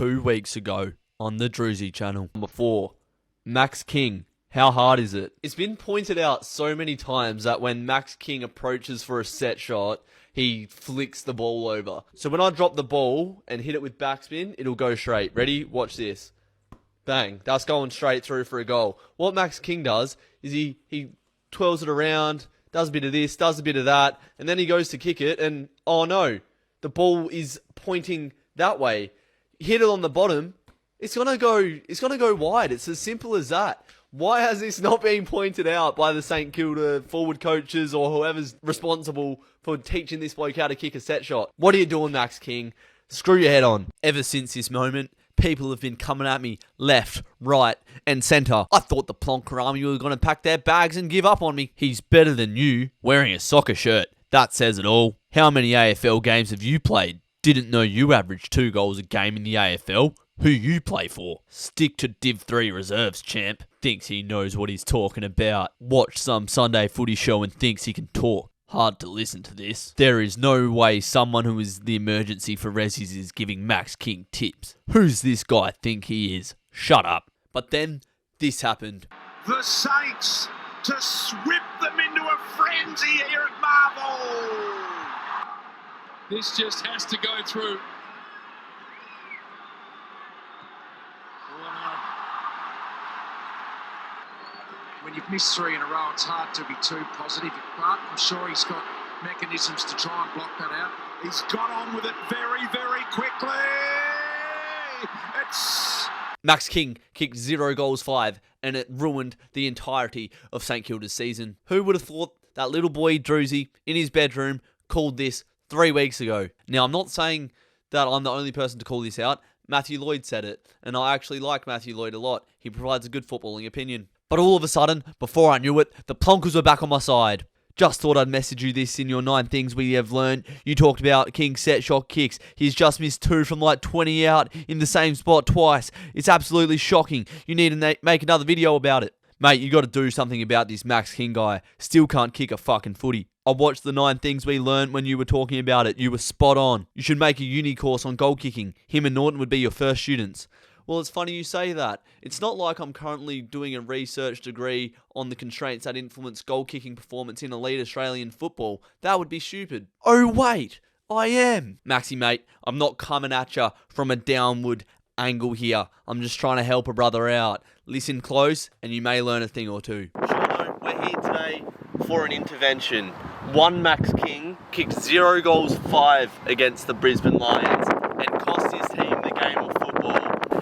2 weeks ago on the Drewzy channel. Number 4, Max King. How hard is it? It's been pointed out so many times that when Max King approaches for a set shot, he flicks the ball over. So when I drop the ball and hit it with backspin, it'll go straight. Ready? Watch this. Bang. That's going straight through for a goal. What Max King does is he twirls it around, does a bit of this, does a bit of that, and then he goes to kick it, and oh no, the ball is pointing that way. Hit it on the bottom, it's gonna go wide. It's as simple as that. Why has this not been pointed out by the St Kilda forward coaches or whoever's responsible for teaching this bloke how to kick a set shot? What are you doing, Max King? Screw your head on. Ever since this moment, people have been coming at me left, right, and centre. I thought the Plonker Army were going to pack their bags and give up on me. He's better than you, wearing a soccer shirt. That says it all. How many AFL games have you played? Didn't know you averaged 2 goals a game in the AFL. Who you play for? Stick to Div 3 reserves, champ. Thinks he knows what he's talking about. Watch some Sunday footy show and thinks he can talk. Hard to listen to this. There is no way someone who is the emergency for Rezzies is giving Max King tips. Who's this guy think he is? Shut up. But then, this happened. The Saints to whip them into a frenzy here at Marvel. This just has to go through. When you've missed 3 in a row, it's hard to be too positive, but I'm sure he's got mechanisms to try and block that out. He's got on with it very, very quickly. Max King kicked 0 goals 5, and it ruined the entirety of St Kilda's season. Who would have thought that little boy Drewzy in his bedroom called this 3 weeks ago? Now, I'm not saying that I'm the only person to call this out. Matthew Lloyd said it, and I actually like Matthew Lloyd a lot. He provides a good footballing opinion. But all of a sudden, before I knew it, the Plonkers were back on my side. Just thought I'd message you this in your 9 things we have learned. You talked about King's set shot kicks. He's just missed 2 from like 20 out in the same spot twice. It's absolutely shocking. You need to make another video about it. Mate, you got to do something about this Max King guy. Still can't kick a fucking footy. I watched the 9 things we learned when you were talking about it. You were spot on. You should make a uni course on goal kicking. Him and Norton would be your first students. Well, it's funny you say that. It's not like I'm currently doing a research degree on the constraints that influence goal-kicking performance in elite Australian football. That would be stupid. Oh, wait. I am. Maxie, mate, I'm not coming at you from a downward angle here. I'm just trying to help a brother out. Listen close, and you may learn a thing or two. Sure, we're here today for an intervention. One Max King kicked 0 goals 5 against the Brisbane Lions and cost his team the game of football.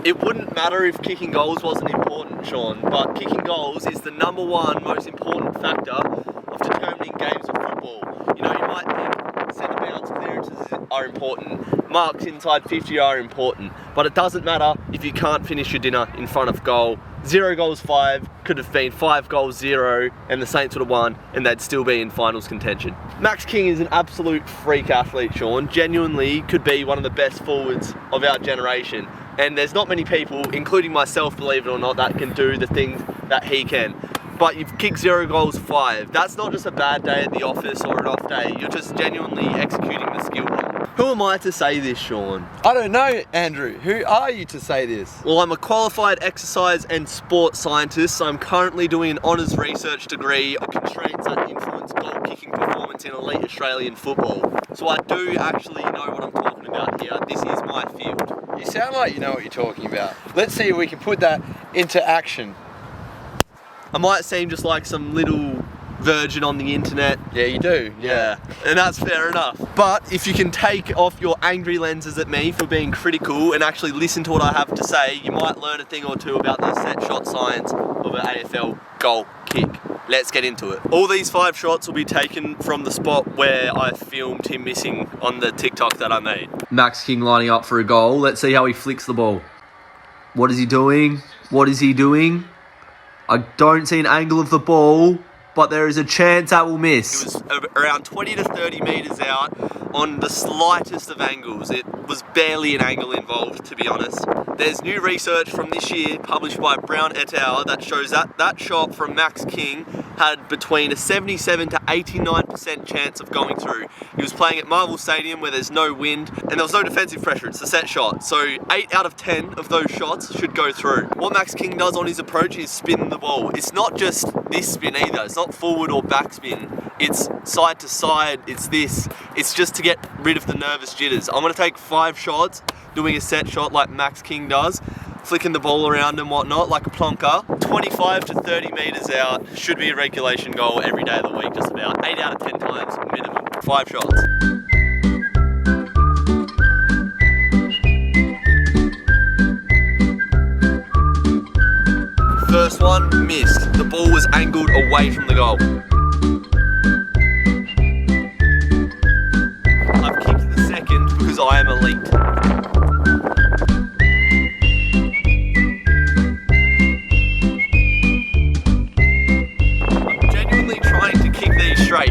It wouldn't matter if kicking goals wasn't important, Sean, but kicking goals is the #1 most important factor of determining games of football. You know, you might think centre bounce clearances are important, marks inside 50 are important, but it doesn't matter if you can't finish your dinner in front of goal. 0 goals 5 could have been 5 goals 0, and the Saints would have won, and they'd still be in finals contention. Max King is an absolute freak athlete, Sean. Genuinely could be one of the best forwards of our generation. And there's not many people, including myself, believe it or not, that can do the things that he can. But you've kicked 0 goals 5. That's not just a bad day at the office or an off day. You're just genuinely executing the skill wrong. Who am I to say this, Sean? I don't know, Andrew. Who are you to say this? Well, I'm a qualified exercise and sport scientist, so I'm currently doing an honours research degree on constraints that influence goal-kicking performance in elite Australian football. So I do actually know what I'm talking about here. This is my field. You sound like you know what you're talking about. Let's see if we can put that into action. I might seem just like some little virgin on the internet. Yeah, you do. Yeah, and that's fair enough. But if you can take off your angry lenses at me for being critical and actually listen to what I have to say, you might learn a thing or two about the set shot science of an AFL goal kick. Let's get into it. All these 5 shots will be taken from the spot where I filmed him missing on the TikTok that I made. Max King lining up for a goal. Let's see how he flicks the ball. What is he doing? What is he doing? I don't see an angle of the ball. but there is a chance that will miss. It was around 20 to 30 metres out on the slightest of angles. It was barely an angle involved, to be honest. There's new research from this year published by Brown et al. That shows that that shot from Max King had between a 77 to 89% chance of going through. He was playing at Marvel Stadium where there's no wind and there was no defensive pressure. It's a set shot. So 8 out of 10 of those shots should go through. What Max King does on his approach is spin the ball. It's not just this spin either. It's not forward or back spin. It's side to side. It's this. It's just to get rid of the nervous jitters. I'm going to take 5 shots doing a set shot like Max King does, flicking the ball around and whatnot like a plonker. 25 to 30 metres out should be a regulation goal every day of the week, just about. 8 out of 10 times minimum. 5 shots. First one missed. The ball was angled away from the goal. I've kicked the second because I am elite. I'm genuinely trying to kick these straight.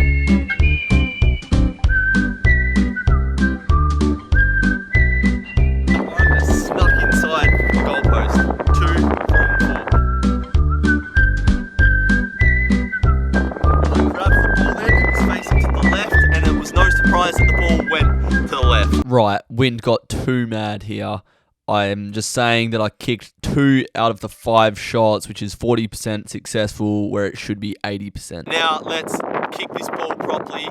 I'm just snuck inside the goalpost. 2 from 4. That the ball went to the left. Right, wind got too mad here. I'm just saying that I kicked 2 out of the 5 shots, which is 40% successful, where it should be 80%. Now, let's kick this ball properly,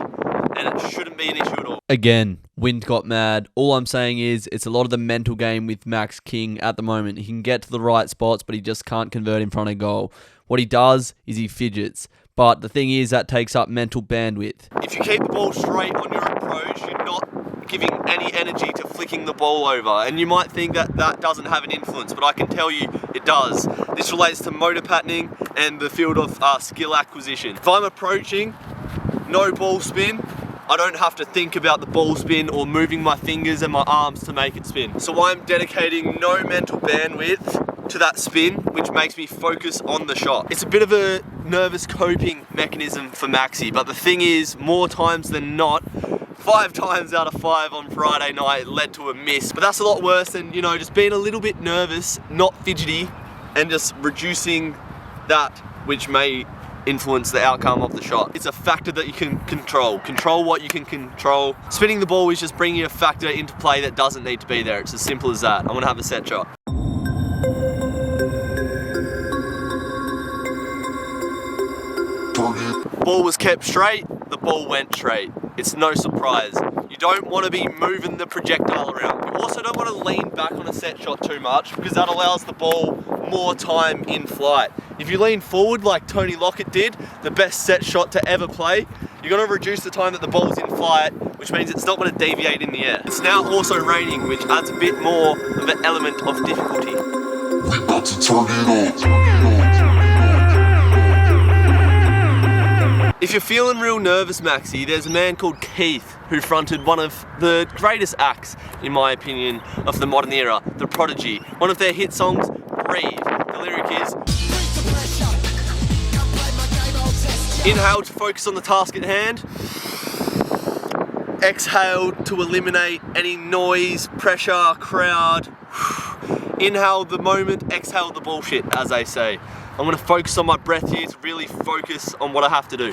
and it shouldn't be an issue at all. Again, wind got mad. All I'm saying is, it's a lot of the mental game with Max King at the moment. He can get to the right spots, but he just can't convert in front of goal. What he does is he fidgets. But the thing is, that takes up mental bandwidth. If you keep the ball straight on your approach, you're not giving any energy to flicking the ball over. And you might think that that doesn't have an influence, but I can tell you it does. This relates to motor patterning and the field of skill acquisition. If I'm approaching, no ball spin, I don't have to think about the ball spin or moving my fingers and my arms to make it spin. So I'm dedicating no mental bandwidth to that spin, which makes me focus on the shot. It's a bit of a nervous coping mechanism for Maxi, but the thing is, more times than not, 5 times out of 5 on Friday night it led to a miss. But that's a lot worse than, just being a little bit nervous, not fidgety, and just reducing that which may influence the outcome of the shot. It's a factor that you can control. Control what you can control. Spinning the ball is just bringing a factor into play that doesn't need to be there. It's as simple as that. I'm gonna have a set shot. Ball was kept straight, the ball went straight. It's no surprise. You don't want to be moving the projectile around. You also don't want to lean back on a set shot too much because that allows the ball more time in flight. If you lean forward like Tony Lockett did, the best set shot to ever play, you're going to reduce the time that the ball's in flight, which means it's not going to deviate in the air. It's now also raining, which adds a bit more of an element of difficulty. We're about to turn it on. If you're feeling real nervous, Maxi, there's a man called Keith who fronted one of the greatest acts, in my opinion, of the modern era, The Prodigy. One of their hit songs, Breathe. The lyric is, inhale to focus on the task at hand, exhale to eliminate any noise, pressure, crowd, inhale the moment, exhale the bullshit, as they say. I'm going to focus on my breath here to really focus on what I have to do.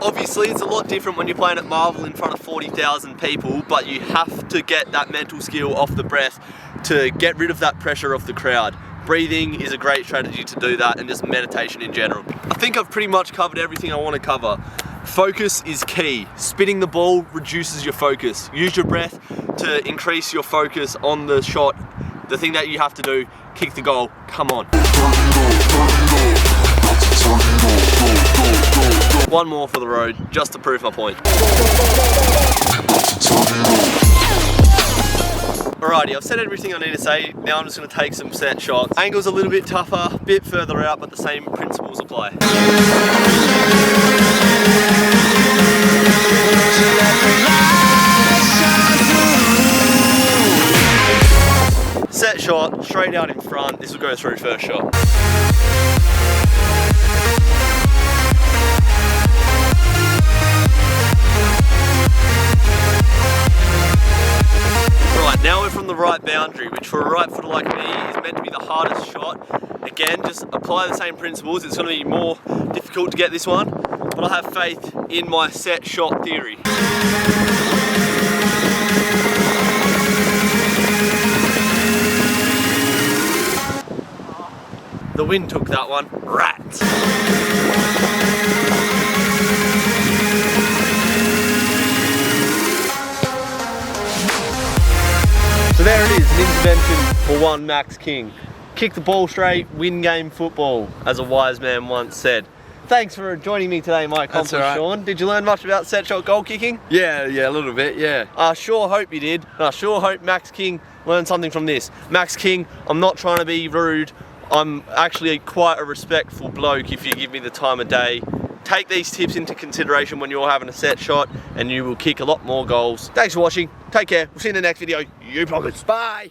Obviously, it's a lot different when you're playing at Marvel in front of 40,000 people, but you have to get that mental skill off the breath to get rid of that pressure of the crowd. Breathing is a great strategy to do that, and just meditation in general. I think I've pretty much covered everything I want to cover. Focus is key. Spinning the ball reduces your focus. Use your breath to increase your focus on the shot. The thing that you have to do, kick the goal. Come on. One more for the road, just to prove my point. Alrighty, I've said everything I need to say. Now I'm just going to take some set shots. Angle's a little bit tougher, a bit further out, but the same principles apply. Set shot, straight out in front. This will go through first shot. Right, now we're from the right boundary, which for a right footer like me is meant to be the hardest shot. Again, just apply the same principles. It's going to be more difficult to get this one, but I have faith in my set shot theory. The wind took that one. Rats. So there it is, an intervention for one Max King. Kick the ball straight, win game football, as a wise man once said. Thanks for joining me today, my accomplice, all right. Sean. Did you learn much about set shot goal kicking? Yeah, a little bit, yeah. I sure hope you did, and I sure hope Max King learned something from this. Max King, I'm not trying to be rude. I'm actually quite a respectful bloke if you give me the time of day. Take these tips into consideration when you're having a set shot, and you will kick a lot more goals. Thanks for watching. Take care. We'll see you in the next video. You bloggers. Bye.